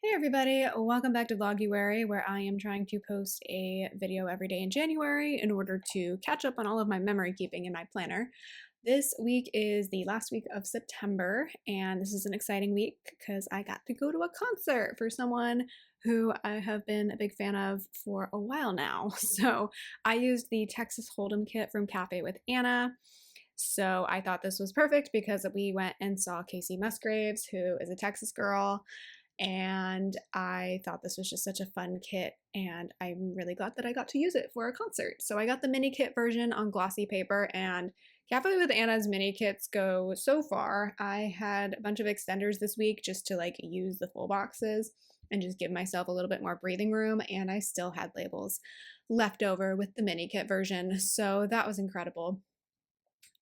Hey everybody, welcome back to VLOGUARY, where I am trying to post a video every day in January in order to catch up on all of my memory keeping in my planner. This week is the last week of September, and this is an exciting week because I got to go to a concert for someone who I have been a big fan of for a while now. So I used the Texas Hold'em kit from Cafe with Anna. So I thought this was perfect because we went and saw Kacey Musgraves, who is a Texas girl, and I thought this was just such a fun kit, and I'm really glad that I got to use it for a concert. So I got the mini kit version on glossy paper, and Cafe with Anna's mini kits go so far. I had a bunch of extenders this week just to like use the full boxes and just give myself a little bit more breathing room, and I still had labels left over with the mini kit version, so that was incredible.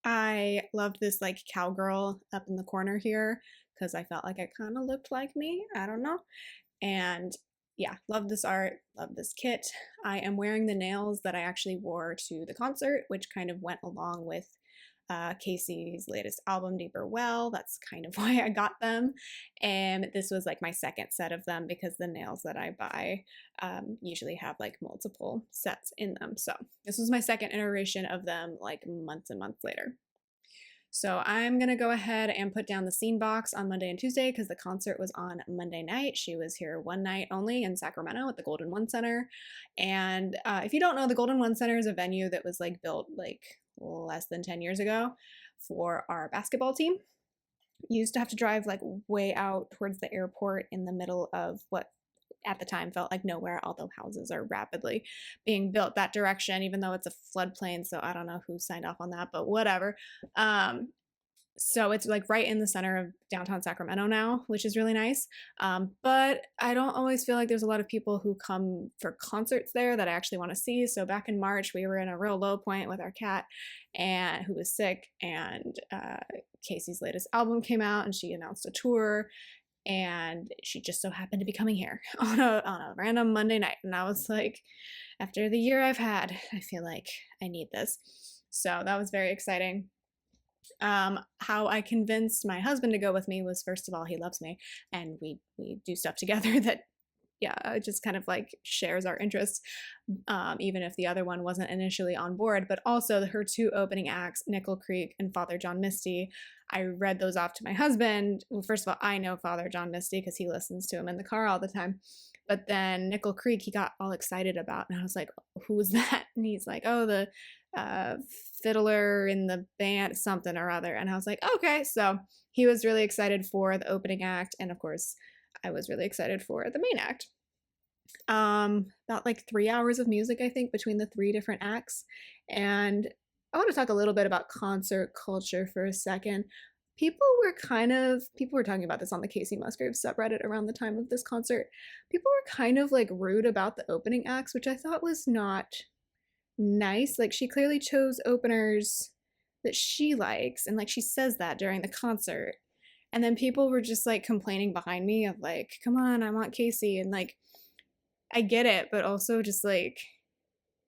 I loved this like cowgirl up in the corner here because I felt like it kind of looked like me. I don't know. And yeah, love this art, love this kit. I am wearing the nails that I actually wore to the concert, which kind of went along with Kacey's latest album, Deeper Well. That's kind of why I got them. And this was like my second set of them because the nails that I buy usually have like multiple sets in them. So this was my second iteration of them like months and months later. So I'm going to go ahead and put down the scene box on Monday and Tuesday because the concert was on Monday night. She was here one night only in Sacramento at the Golden One Center. And if you don't know, the Golden One Center is a venue that was like built like less than 10 years ago for our basketball team. You used to have to drive like way out towards the airport in the middle of what at the time felt like nowhere, although houses are rapidly being built that direction, even though it's a floodplain. So I don't know who signed off on that, but whatever. So it's like right in the center of downtown Sacramento now, which is really nice. But I don't always feel like there's a lot of people who come for concerts there that I actually want to see. So back in March, we were in a real low point with our cat and who was sick, and Kacey's latest album came out and she announced a tour, and she just so happened to be coming here on a random Monday night. And I was like, after the year I've had, I feel like I need this. So that was very exciting. How I convinced my husband to go with me was, first of all, he loves me and we do stuff together that it just kind of like shares our interests, even if the other one wasn't initially on board. But also her two opening acts, Nickel Creek and Father John Misty, I read those off to my husband. Well, first of all, I know Father John Misty because he listens to him in the car all the time. But then Nickel Creek, he got all excited about, and I was like, who's that? And he's like, oh, the fiddler in the band, something or other. And I was like, okay. So he was really excited for the opening act, and of course, I was really excited for the main act. About like 3 hours of music, I think, between the three different acts. And I want to talk a little bit about concert culture for a second. People were talking about this on the Kacey Musgraves subreddit around the time of this concert. People were kind of like rude about the opening acts, which I thought was not nice. Like, she clearly chose openers that she likes, and like she says that during the concert. And then people were just like complaining behind me of like, come on, I want Kacey. And like, I get it, but also just like,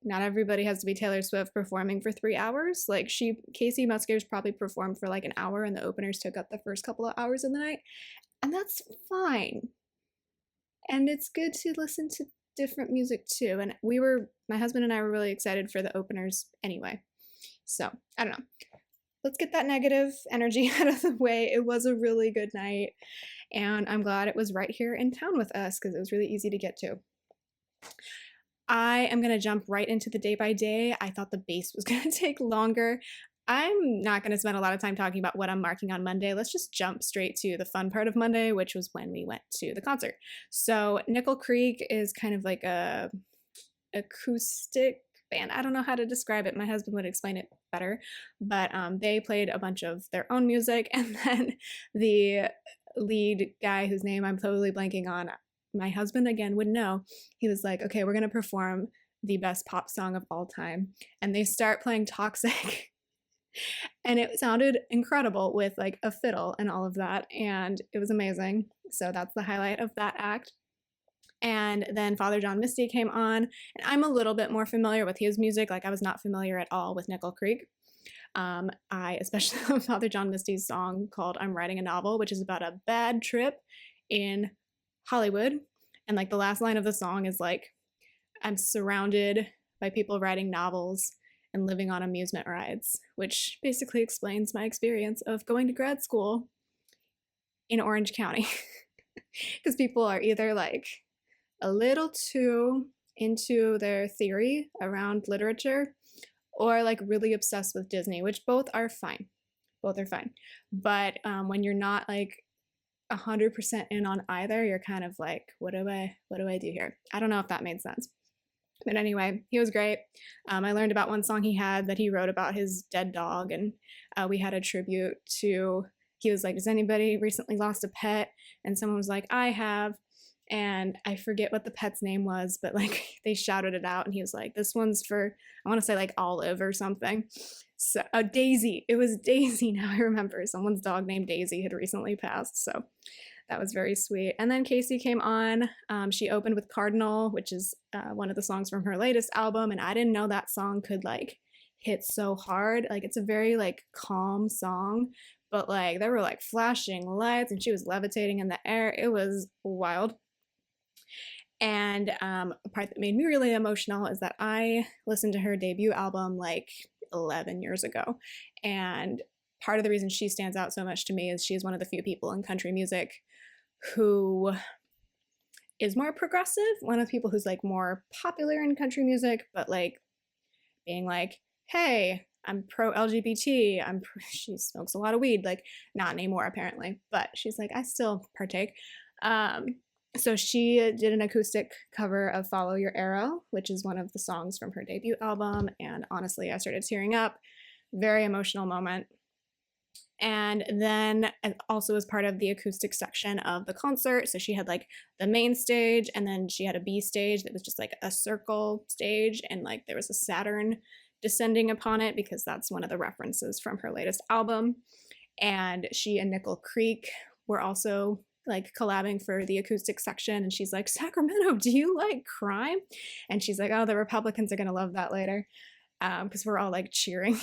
not everybody has to be Taylor Swift performing for 3 hours. Like, Kacey Musgraves probably performed for like an hour, and the openers took up the first couple of hours of the night. And that's fine. And it's good to listen to different music too. And my husband and I were really excited for the openers anyway. So I don't know. Let's get that negative energy out of the way. It was a really good night, and I'm glad it was right here in town with us because it was really easy to get to. I am going to jump right into the day by day. I thought the base was going to take longer. I'm not going to spend a lot of time talking about what I'm marking on Monday. Let's just jump straight to the fun part of Monday, which was when we went to the concert. So Nickel Creek is kind of like a acoustic band. I don't know how to describe it. My husband would explain it better, but they played a bunch of their own music, and then the lead guy, whose name I'm totally blanking on, my husband again would know, he was like, okay, we're going to perform the best pop song of all time, and they start playing Toxic and it sounded incredible with like a fiddle and all of that, and it was amazing. So that's the highlight of that act. And then Father John Misty came on, and I'm a little bit more familiar with his music. Like, I was not familiar at all with Nickel Creek. I especially love Father John Misty's song called I'm Writing a Novel, which is about a bad trip in Hollywood. And like the last line of the song is like, I'm surrounded by people writing novels and living on amusement rides, which basically explains my experience of going to grad school in Orange County. Because people are either like a little too into their theory around literature or like really obsessed with Disney, which both are fine. Both are fine. But when you're not like 100% in on either, you're kind of like, what do I do here? I don't know if that made sense. But anyway, he was great. I learned about one song he had that he wrote about his dead dog, and we had a tribute to, he was like, does anybody recently lost a pet? And someone was like, I have. And I forget what the pet's name was, but like they shouted it out, and he was like, this one's for, I want to say like Olive or something. So Daisy. It was Daisy. Now I remember someone's dog named Daisy had recently passed. So that was very sweet. And then Kacey came on. She opened with Cardinal, which is one of the songs from her latest album. And I didn't know that song could like hit so hard. Like it's a very like calm song, but like there were like flashing lights and she was levitating in the air. It was wild. And a part that made me really emotional is that I listened to her debut album like 11 years ago. And part of the reason she stands out so much to me is she's one of the few people in country music who is more progressive, one of the people who's like more popular in country music, but like being like, hey, I'm pro LGBT, she smokes a lot of weed, like not anymore apparently, but she's like, I still partake. So she did an acoustic cover of Follow Your Arrow, which is one of the songs from her debut album, and honestly, I started tearing up. Very emotional moment. And then also as part of the acoustic section of the concert, so she had like the main stage, and then she had a B stage that was just like a circle stage, and like there was a Saturn descending upon it because that's one of the references from her latest album. And she and Nickel Creek were also like collabing for the acoustic section, and she's like, Sacramento, do you like crime? And she's like, oh, the Republicans are gonna love that later, because we're all like cheering.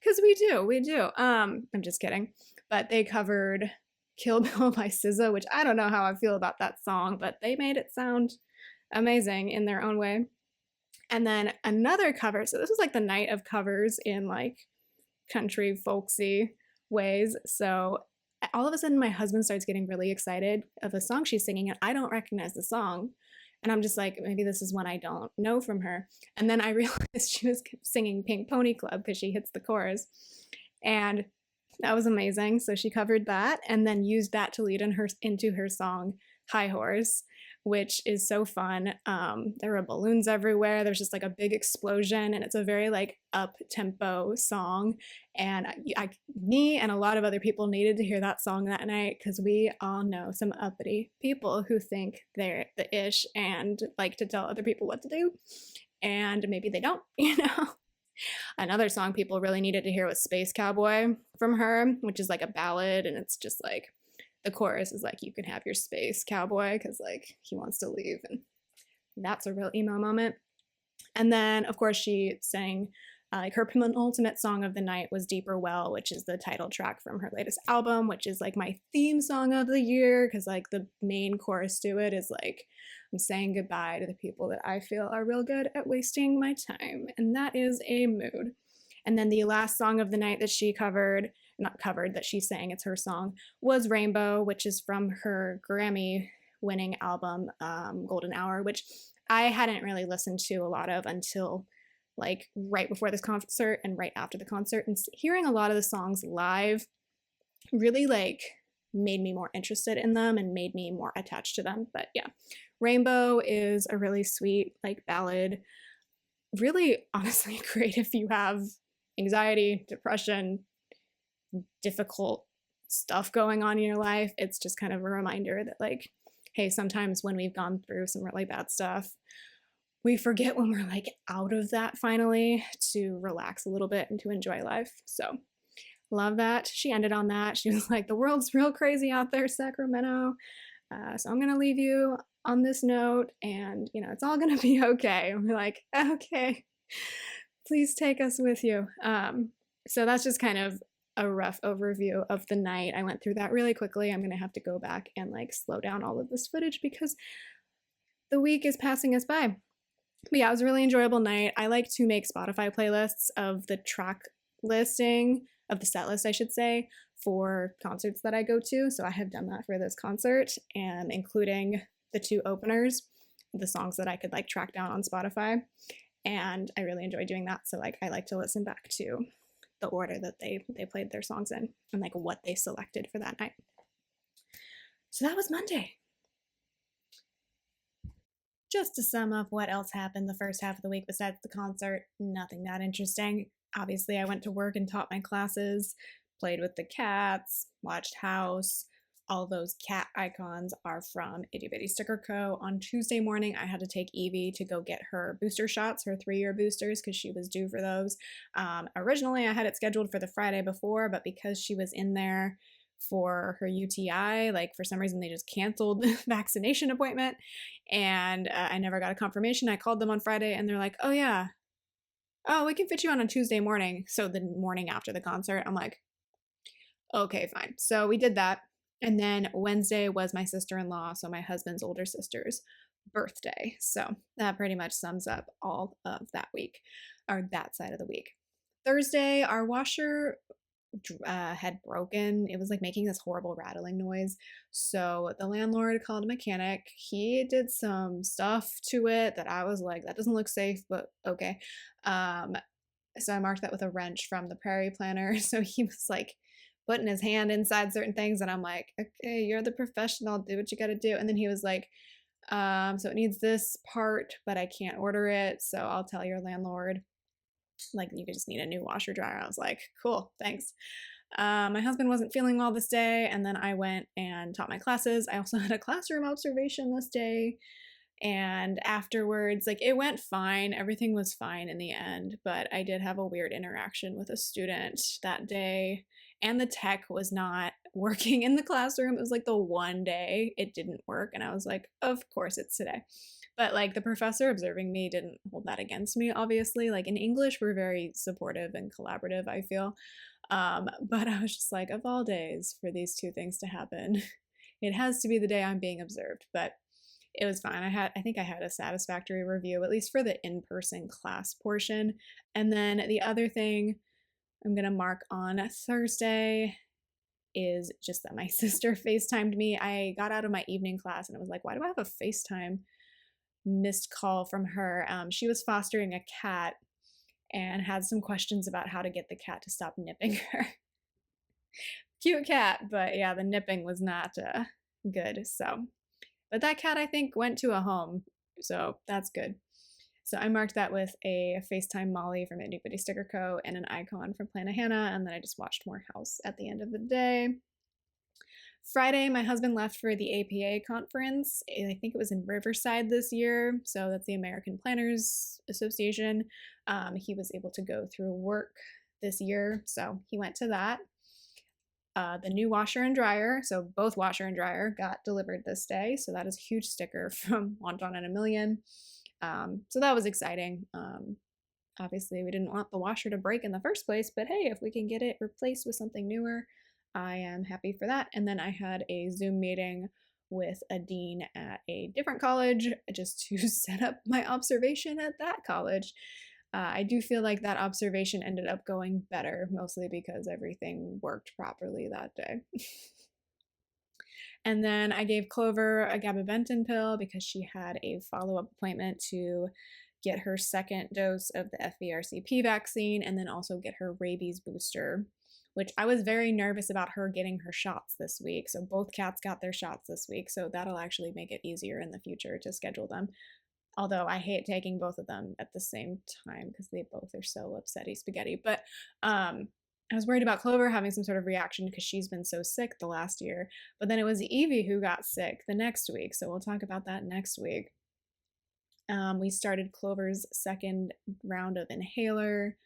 Because we do. I'm just kidding. But they covered Kill Bill by SZA, which I don't know how I feel about that song, but they made it sound amazing in their own way. And then another cover, so this was like the night of covers in like country folksy ways. So all of a sudden my husband starts getting really excited of a song she's singing, and I don't recognize the song. And I'm just like, maybe this is one I don't know from her. And then I realized she was singing Pink Pony Club because she hits the chorus. And that was amazing. So she covered that and then used that to lead into her song High Horse, which is so fun. There are balloons everywhere. There's just like a big explosion, and it's a very like up-tempo song. And me and a lot of other people needed to hear that song that night because we all know some uppity people who think they're the ish and like to tell other people what to do, and maybe they don't, you know? Another song people really needed to hear was Space Cowboy from her, which is like a ballad, and it's just like, the chorus is like, you can have your space cowboy, because like he wants to leave, and that's a real emo moment. And then of course she sang like her penultimate song of the night was Deeper Well, which is the title track from her latest album, which is like my theme song of the year, because like the main chorus to it is like, I'm saying goodbye to the people that I feel are real good at wasting my time, and that is a mood. And then the last song of the night that she covered, not covered, that she sang, it's her song, was Rainbow, which is from her Grammy-winning album, Golden Hour, which I hadn't really listened to a lot of until like right before this concert and right after the concert. And hearing a lot of the songs live really like made me more interested in them and made me more attached to them. But yeah, Rainbow is a really sweet like ballad. Really, honestly, great if you have anxiety, depression, difficult stuff going on in your life. It's just kind of a reminder that like, hey, sometimes when we've gone through some really bad stuff, we forget when we're like out of that finally to relax a little bit and to enjoy life. So love that. She ended on that. She was like, the world's real crazy out there, Sacramento. So I'm gonna leave you on this note, and you know, it's all gonna be okay. And we're like, okay, please take us with you. So that's just kind of a rough overview of the night. I went through that really quickly. I'm gonna have to go back and like slow down all of this footage because the week is passing us by. But yeah, it was a really enjoyable night. I like to make Spotify playlists of the track listing, of the set list, I should say, for concerts that I go to. So I have done that for this concert, and including the two openers, the songs that I could like track down on Spotify. And I really enjoy doing that. So like I like to listen back to the order that they played their songs in and like what they selected for that night. So that was Monday. Just to sum up what else happened the first half of the week besides the concert, nothing that interesting. Obviously, I went to work and taught my classes, played with the cats, watched House. All those cat icons are from Itty Bitty Sticker Co. On Tuesday morning, I had to take Evie to go get her booster shots, her 3-year boosters, because she was due for those. Originally, I had it scheduled for the Friday before, but because she was in there for her UTI, like for some reason they just canceled the vaccination appointment, and I never got a confirmation. I called them on Friday and they're like, oh yeah, oh, we can fit you on a Tuesday morning. So the morning after the concert, I'm like, okay, fine. So we did that. And then Wednesday was my sister-in-law, so my husband's older sister's birthday. So that pretty much sums up all of that week, or that side of the week. Thursday, our washer had broken. It was like making this horrible rattling noise. So the landlord called a mechanic. He did some stuff to it that I was like, that doesn't look safe, but okay. So I marked that with a wrench from the Prairie Planner. So he was like putting his hand inside certain things, and I'm like, okay, you're the professional, do what you gotta do. And then he was like, so it needs this part, but I can't order it, so I'll tell your landlord, like, you just need a new washer dryer. I was like, cool, thanks. My husband wasn't feeling well this day, and then I went and taught my classes. I also had a classroom observation this day, and afterwards, like, it went fine. Everything was fine in the end, but I did have a weird interaction with a student that day, and the tech was not working in the classroom. It was like the one day it didn't work, and I was like, of course it's today. But like the professor observing me didn't hold that against me, obviously. Like in English, we're very supportive and collaborative, I feel. But I was just like, of all days for these two things to happen, it has to be the day I'm being observed. But it was fine. I think I had a satisfactory review, at least for the in-person class portion. And then the other thing I'm gonna mark on Thursday is just that my sister FaceTimed me. I got out of my evening class and I was like, why do I have a FaceTime missed call from her? She was fostering a cat and had some questions about how to get the cat to stop nipping her. Cute cat, but yeah, the nipping was not good. So, but that cat I think went to a home, so that's good. So I marked that with a FaceTime Molly from Itty Bitty Sticker Co. and an icon from Planet Hannah, and then I just watched more House at the end of the day. Friday, my husband left for the APA conference. I think it was in Riverside this year, so that's the American Planners Association. He was able to go through work this year, so he went to that. The new washer and dryer, so both washer and dryer got delivered this day, so that is a huge sticker from Wonton and a Million. So that was exciting. Obviously, we didn't want the washer to break in the first place, but hey, if we can get it replaced with something newer, I am happy for that. And then I had a Zoom meeting with a dean at a different college just to set up my observation at that college. I do feel like that observation ended up going better, mostly because everything worked properly that day. And then I gave Clover a gabapentin pill because she had a follow-up appointment to get her second dose of the FVRCP vaccine and then also get her rabies booster, which I was very nervous about her getting her shots this week. So both cats got their shots this week, so that'll actually make it easier in the future to schedule them. Although I hate taking both of them at the same time because they both are so upsetty spaghetti. But I was worried about Clover having some sort of reaction because she's been so sick the last year. But then it was Evie who got sick the next week, so we'll talk about that next week. We started Clover's second round of inhaler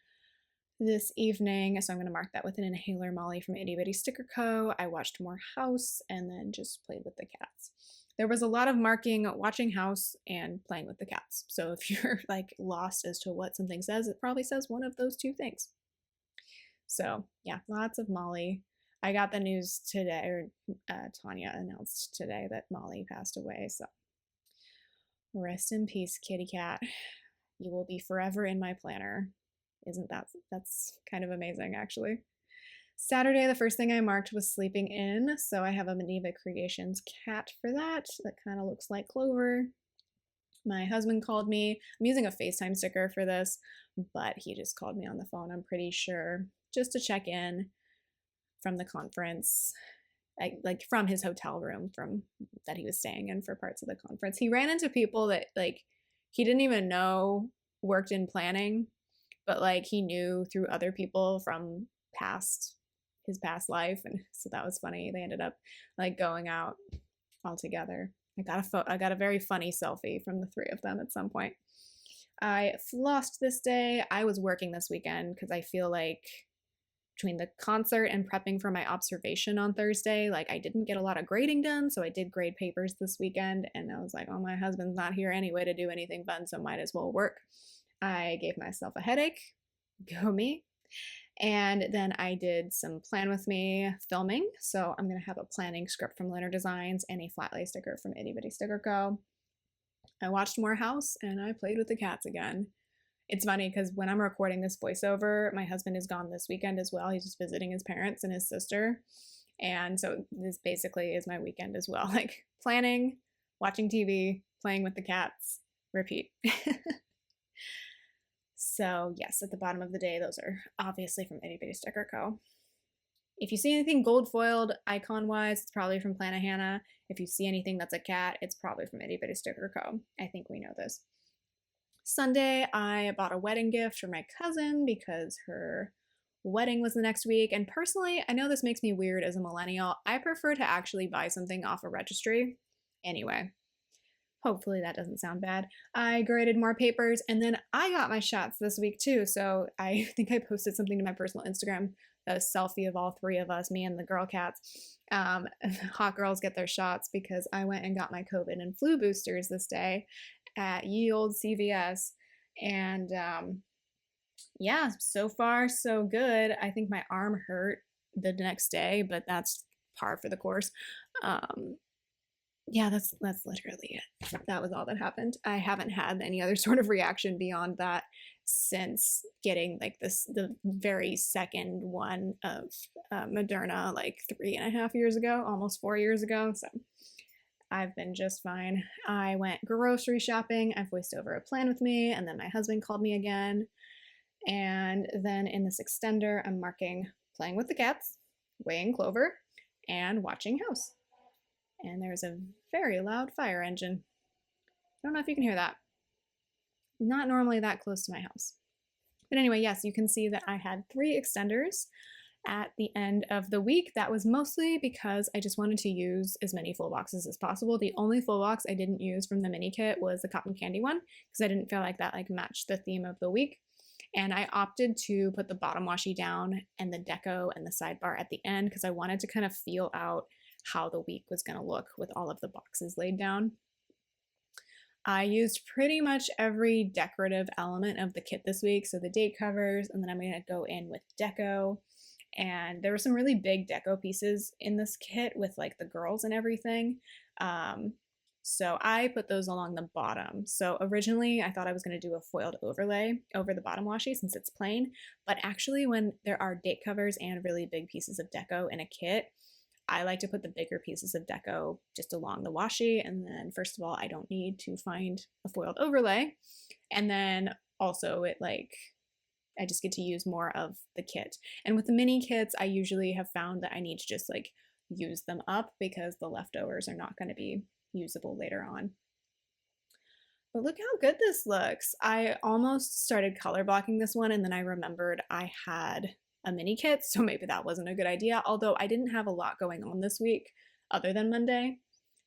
this evening, so I'm going to mark that with an inhaler Molly from Itty Bitty Sticker Co. I watched more House and then just played with the cats. There was a lot of marking, watching House, and playing with the cats. So if you're like lost as to what something says, it probably says one of those two things. So yeah, lots of Molly. I got the news today, or Tanya announced today that Molly passed away. So rest in peace, kitty cat. You will be forever in my planner. Isn't that's kind of amazing, actually. Saturday, the first thing I marked was sleeping in. So I have a Maneva Creations cat for that. That kind of looks like Clover. My husband called me. I'm using a FaceTime sticker for this, but he just called me on the phone, I'm pretty sure, just to check in from the conference, like from his hotel room from that he was staying in for parts of the conference. He ran into people that like he didn't even know worked in planning, but like he knew through other people from his past life, and so that was funny. They ended up like going out all together. I got a very funny selfie from the three of them at some point. I flossed this day. I was working this weekend because I feel like between the concert and prepping for my observation on Thursday, like I didn't get a lot of grading done, so I did grade papers this weekend, and I was like, oh, my husband's not here anyway to do anything fun, so might as well work. I gave myself a headache. Go me. And then I did some Plan With Me filming. So I'm going to have a planning script from Lunar Designs and a flat lay sticker from Itty Bitty Sticker Co. I watched more House and I played with the cats again. It's funny because when I'm recording this voiceover, my husband is gone this weekend as well. He's just visiting his parents and his sister. And so this basically is my weekend as well. Like planning, watching TV, playing with the cats, repeat. So yes, at the bottom of the day, those are obviously from Itty Bitty Sticker Co. If you see anything gold foiled icon-wise, it's probably from Plana Hannah. If you see anything that's a cat, it's probably from Itty Bitty Sticker Co. I think we know this. Sunday, I bought a wedding gift for my cousin because her wedding was the next week. And personally, I know this makes me weird as a millennial. I prefer to actually buy something off a registry. Anyway, hopefully that doesn't sound bad. I graded more papers, and then I got my shots this week too. So I think I posted something to my personal Instagram, a selfie of all three of us, me and the girl cats. Hot girls get their shots because I went and got my COVID and flu boosters this day at ye old CVS. And yeah, so far so good. I think my arm hurt the next day, but that's par for the course. Yeah, that's literally it. That was all that happened. I haven't had any other sort of reaction beyond that since getting like the very second one of Moderna like 3.5 years ago, almost 4 years ago. So I've been just fine. I went grocery shopping. I voiced over a Plan With Me, and then my husband called me again. And then in this extender, I'm marking playing with the cats, weighing Clover, and watching House. And there's a very loud fire engine. I don't know if you can hear that. Not normally that close to my house. But anyway, yes, you can see that I had 3 extenders at the end of the week. That was mostly because I just wanted to use as many full boxes as possible. The only full box I didn't use from the mini kit was the cotton candy one because I didn't feel like that like matched the theme of the week. And I opted to put the bottom washi down and the deco and the sidebar at the end because I wanted to kind of feel out how the week was going to look with all of the boxes laid down. I used pretty much every decorative element of the kit this week, so the date covers, and then I'm going to go in with deco. And there were some really big deco pieces in this kit with like the girls and everything. So I put those along the bottom. So originally I thought I was going to do a foiled overlay over the bottom washi since it's plain, but actually when there are date covers and really big pieces of deco in a kit, I like to put the bigger pieces of deco just along the washi, and then first of all, I don't need to find a foiled overlay, and then also I just get to use more of the kit. And with the mini kits, I usually have found that I need to just like use them up because the leftovers are not going to be usable later on. But look how good this looks. I almost started color blocking this one, and then I remembered I had a mini kit, so maybe that wasn't a good idea, although I didn't have a lot going on this week other than Monday,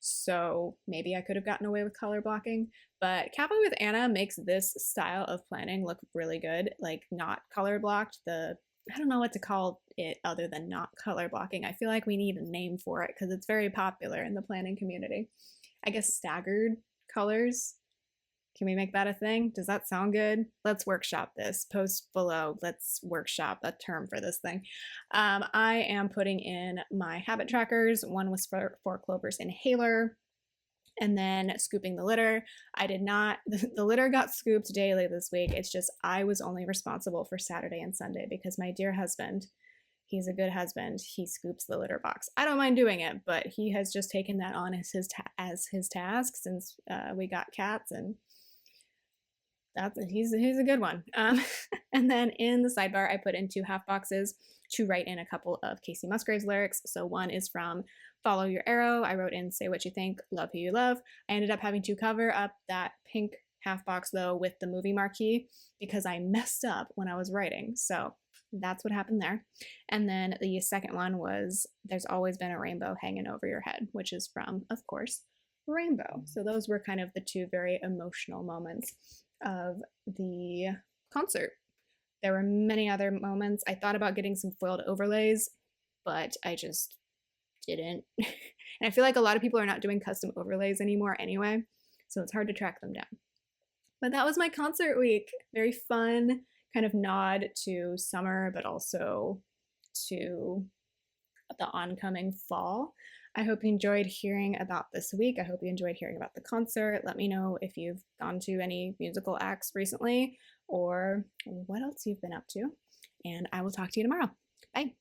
so maybe I could have gotten away with color blocking. But Kappa with Anna makes this style of planning look really good, like not color blocked. I don't know what to call it other than not color blocking. I feel like we need a name for it because it's very popular in the planning community. I guess staggered colors. Can we make that a thing? Does that sound good? Let's workshop this. Post below. Let's workshop a term for this thing. I am putting in my habit trackers. One was for Clover's inhaler, and then scooping the litter. I did not, the litter got scooped daily this week. It's just I was only responsible for Saturday and Sunday because my dear husband, he's a good husband, he scoops the litter box. I don't mind doing it, but he has just taken that on as his task since we got cats, and he's a good one. And then in the sidebar, I put in 2 half boxes to write in a couple of Kacey Musgraves lyrics. So one is from Follow Your Arrow. I wrote in Say What You Think, Love Who You Love. I ended up having to cover up that pink half box though with the movie marquee because I messed up when I was writing. So that's what happened there. And then the second one was There's Always Been a Rainbow Hanging Over Your Head, which is from, of course, Rainbow. So those were kind of the 2 very emotional moments of the concert. There were many other moments. I thought about getting some foiled overlays, but I just didn't. And I feel like a lot of people are not doing custom overlays anymore anyway, so it's hard to track them down. But that was my concert week. Very fun, kind of nod to summer, but also to the oncoming fall. I hope you enjoyed hearing about this week. I hope you enjoyed hearing about the concert. Let me know if you've gone to any musical acts recently or what else you've been up to. And I will talk to you tomorrow. Bye.